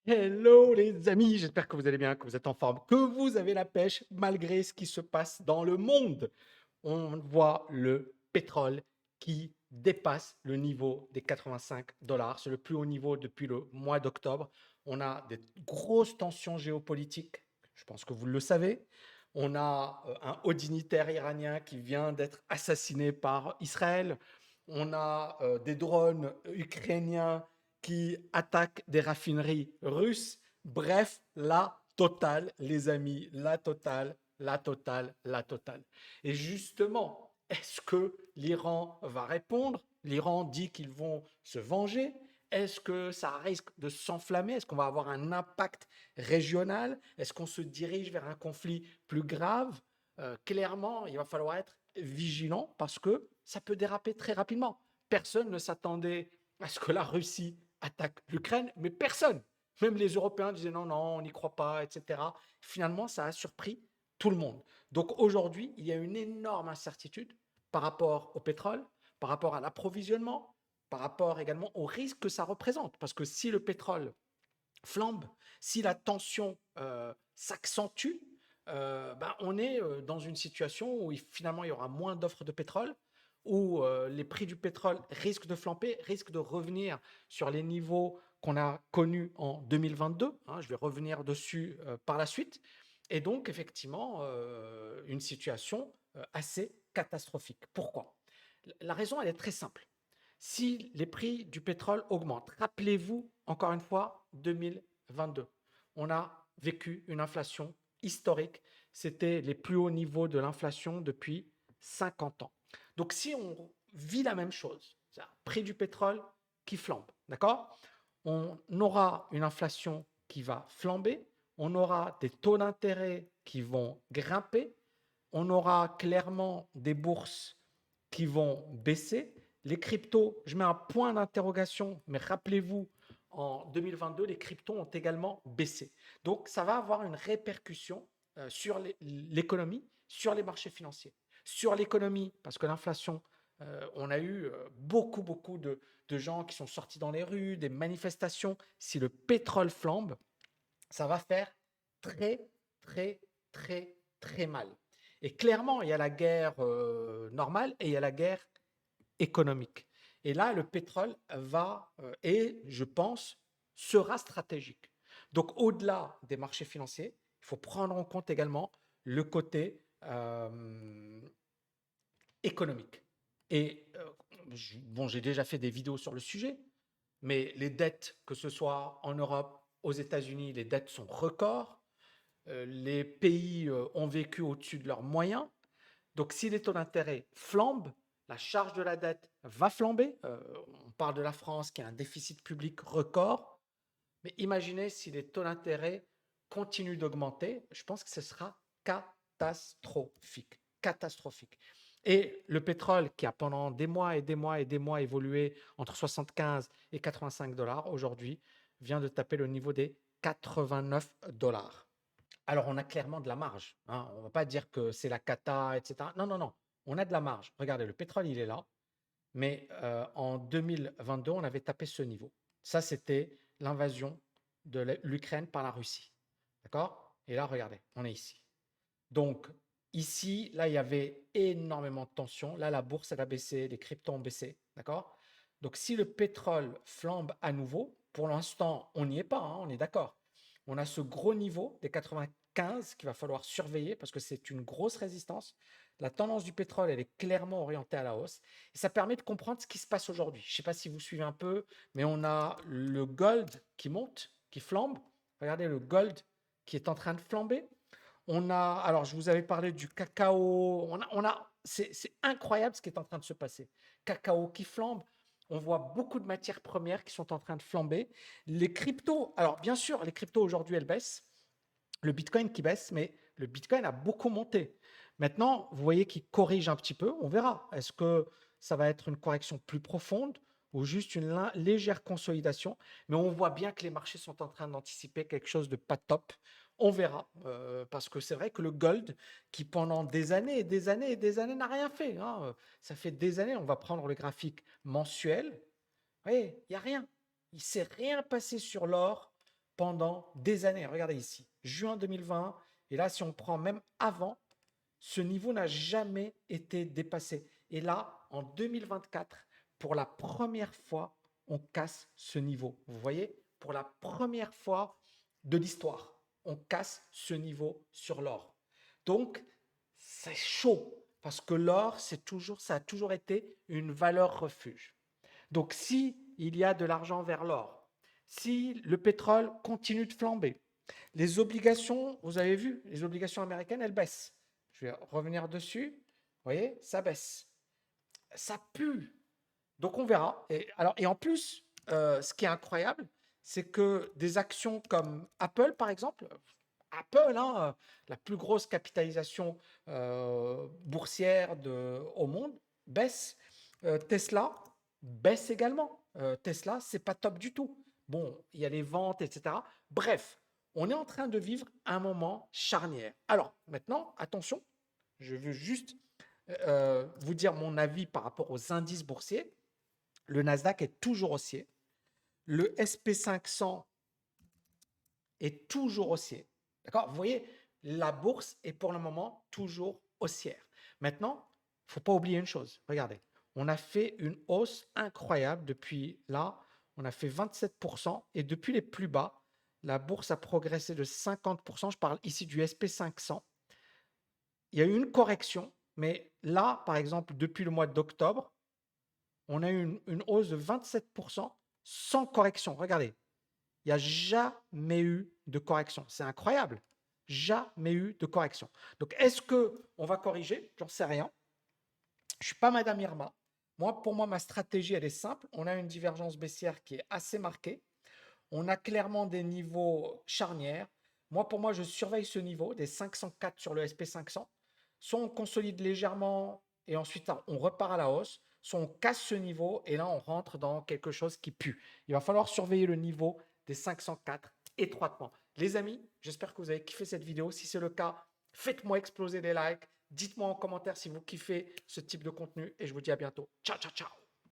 Hello les amis, j'espère que vous allez bien, que vous êtes en forme, que vous avez la pêche malgré ce qui se passe dans le monde. On voit le pétrole qui dépasse le niveau des 85 dollars. C'est le plus haut niveau depuis le mois d'octobre. On a des grosses tensions géopolitiques, je pense que vous le savez. On a un haut dignitaire iranien qui vient d'être assassiné par Israël. On a des drones ukrainiens qui attaquent des raffineries russes. Bref, la totale, les amis, la totale, la totale, la totale. Et justement, est-ce que l'Iran va répondre? L'Iran dit qu'ils vont se venger. Est-ce que ça risque de s'enflammer? Est-ce qu'on va avoir un impact régional? Est-ce qu'on se dirige vers un conflit plus grave? Clairement, il va falloir être vigilant parce que ça peut déraper très rapidement. Personne ne s'attendait à ce que la Russie attaque l'Ukraine, mais personne. Même les Européens disaient non, non, on n'y croit pas, etc. Finalement, ça a surpris tout le monde. Donc aujourd'hui, il y a une énorme incertitude par rapport au pétrole, par rapport à l'approvisionnement, par rapport également au risque que ça représente. Parce que si le pétrole flambe, si la tension s'accentue, on est dans une situation où finalement il y aura moins d'offres de pétrole, où les prix du pétrole risquent de flamber, risquent de revenir sur les niveaux qu'on a connus en 2022. Hein, je vais revenir dessus par la suite. Et donc, effectivement, une situation assez catastrophique. Pourquoi? La raison, elle est très simple. Si les prix du pétrole augmentent, rappelez-vous encore une fois 2022, on a vécu une inflation historique. C'était les plus hauts niveaux de l'inflation depuis 50 ans. Donc si on vit la même chose, c'est-à-dire prix du pétrole qui flambe, d'accord? On aura une inflation qui va flamber, on aura des taux d'intérêt qui vont grimper, on aura clairement des bourses qui vont baisser. Les cryptos, je mets un point d'interrogation, mais rappelez-vous, en 2022, les cryptos ont également baissé. Donc, ça va avoir une répercussion sur l'économie, sur les marchés financiers. Sur l'économie, parce que l'inflation, on a eu beaucoup de gens qui sont sortis dans les rues, des manifestations. Si le pétrole flambe, ça va faire très, très, très, très mal. Et clairement, il y a la guerre normale et il y a la guerre économique. Et là, le pétrole va, et je pense, sera stratégique. Donc, au-delà des marchés financiers, il faut prendre en compte également le côté économique. Et bon, j'ai déjà fait des vidéos sur le sujet, mais les dettes, que ce soit en Europe, aux États-Unis, les dettes sont records. Les pays ont vécu au-dessus de leurs moyens. Donc, si les taux d'intérêt flambent, la charge de la dette va flamber. On parle de la France qui a un déficit public record. Mais imaginez si les taux d'intérêt continuent d'augmenter, je pense que ce sera catastrophique. Catastrophique. Et le pétrole qui a pendant des mois et des mois et des mois évolué entre 75 et 85 dollars, aujourd'hui vient de taper le niveau des 89 dollars. Alors, on a clairement de la marge. Hein. On ne va pas dire que c'est la cata, etc. Non, non, non. On a de la marge. Regardez, le pétrole, il est là. Mais en 2022, on avait tapé ce niveau. Ça, c'était l'invasion de l'Ukraine par la Russie. D'accord? Et là, regardez, on est ici. Donc, ici, là, il y avait énormément de tensions. Là, la bourse, elle a baissé, les cryptos ont baissé. D'accord? Donc, si le pétrole flambe à nouveau, pour l'instant, on n'y est pas, hein, on est d'accord. On a ce gros niveau des 95 qu'il va falloir surveiller parce que c'est une grosse résistance. La tendance du pétrole, elle est clairement orientée à la hausse. Et ça permet de comprendre ce qui se passe aujourd'hui. Je ne sais pas si vous suivez un peu, mais on a le gold qui monte, qui flambe. Regardez le gold qui est en train de flamber. On a, alors je vous avais parlé du cacao. C'est incroyable ce qui est en train de se passer. Cacao qui flambe. On voit beaucoup de matières premières qui sont en train de flamber. Les cryptos, alors bien sûr, les cryptos aujourd'hui, elles baissent. Le Bitcoin qui baisse, mais le Bitcoin a beaucoup monté. Maintenant, vous voyez qu'il corrige un petit peu. On verra. Est-ce que ça va être une correction plus profonde ou juste une légère consolidation? Mais on voit bien que les marchés sont en train d'anticiper quelque chose de pas top. On verra. Parce que c'est vrai que le gold, qui pendant des années et des années et des années n'a rien fait. Hein, ça fait des années. On va prendre le graphique mensuel. Vous voyez, il n'y a rien. Il ne s'est rien passé sur l'or pendant des années. Regardez ici, juin 2020. Et là, si on prend même avant, ce niveau n'a jamais été dépassé. Et là, en 2024, pour la première fois, on casse ce niveau. Vous voyez, pour la première fois de l'histoire, on casse ce niveau sur l'or. Donc, c'est chaud parce que l'or, ça a toujours été une valeur refuge. Donc, si il y a de l'argent vers l'or, si le pétrole continue de flamber, les obligations, vous avez vu, les obligations américaines, elles baissent. Je vais revenir dessus. Vous voyez, ça baisse. Ça pue. Donc, on verra. Et en plus, ce qui est incroyable, c'est que des actions comme Apple, par exemple, Apple, hein, la plus grosse capitalisation boursière au monde, baisse. Tesla baisse également. Tesla, c'est pas top du tout. Bon, il y a les ventes, etc. Bref, on est en train de vivre un moment charnière. Alors, maintenant, attention, je veux juste vous dire mon avis par rapport aux indices boursiers. Le Nasdaq est toujours haussier. Le SP500 est toujours haussier. D'accord? Vous voyez, la bourse est pour le moment toujours haussière. Maintenant, il ne faut pas oublier une chose. Regardez, on a fait une hausse incroyable depuis là. On a fait 27% et depuis les plus bas, la bourse a progressé de 50%. Je parle ici du SP500. Il y a eu une correction, mais là, par exemple, depuis le mois d'octobre, on a eu une hausse de 27% sans correction. Regardez, il n'y a jamais eu de correction. C'est incroyable. Jamais eu de correction. Donc, est-ce qu'on va corriger? J'en sais rien. Je ne suis pas Madame Irma. Pour moi, ma stratégie, elle est simple. On a une divergence baissière qui est assez marquée. On a clairement des niveaux charnières. Pour moi, je surveille ce niveau des 504 sur le SP500. Soit on consolide légèrement et ensuite on repart à la hausse, soit on casse ce niveau et là on rentre dans quelque chose qui pue. Il va falloir surveiller le niveau des 504 étroitement. Les amis, j'espère que vous avez kiffé cette vidéo. Si c'est le cas, faites-moi exploser des likes. Dites-moi en commentaire si vous kiffez ce type de contenu et je vous dis à bientôt. Ciao, ciao, ciao.